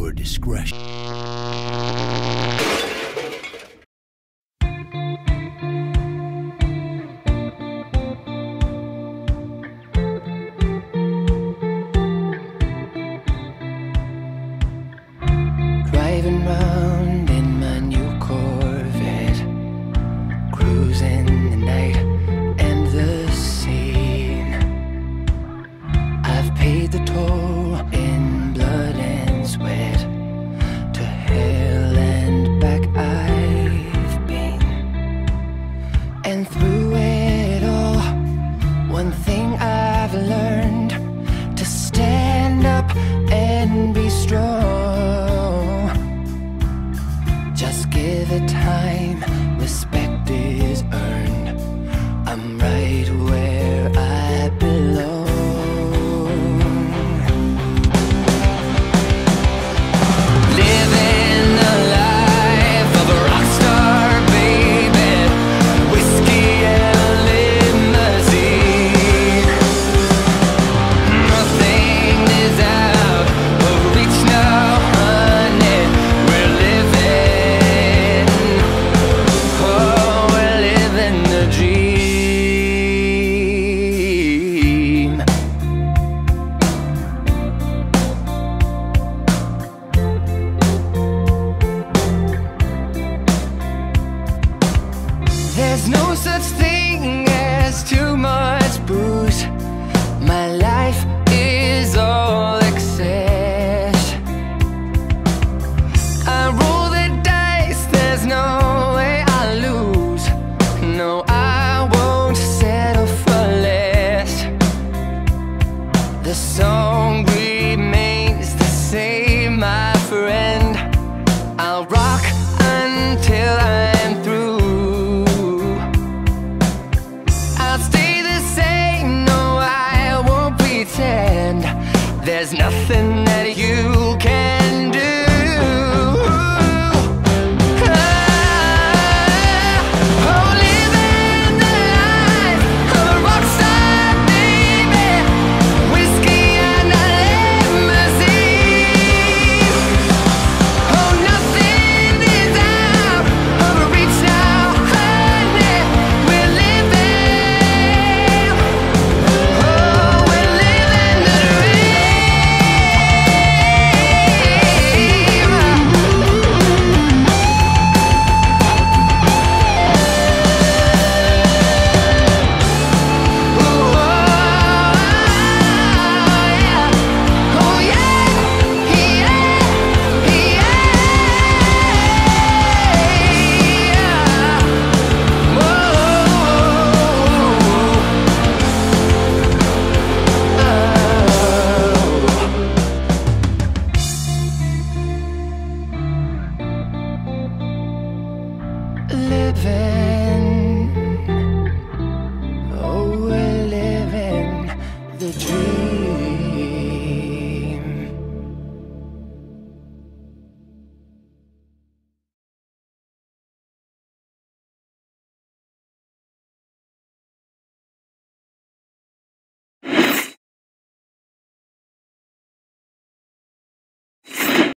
viewer discretion. Driving round in my new Corvette, cruising the night and the scene. I've paid the toll in blood and sweat. To hell and back I've been. And through it all, one thing I've learned: to stand up and be strong. Just give it time, respect is earned. I'm right where I belong. Living the life of a rock star, baby. Whiskey and a limousine. Nothing is out of reach now, honey. We're living, oh, we're living the dream. There's no such thing as too much booze. My life is all excess. I roll the dice, there's no way I lose. No, I won't settle for less. The song remains the same, my friend. I'll rock until I'm through. I'll stay the same, no, I won't pretend. There's nothing that you can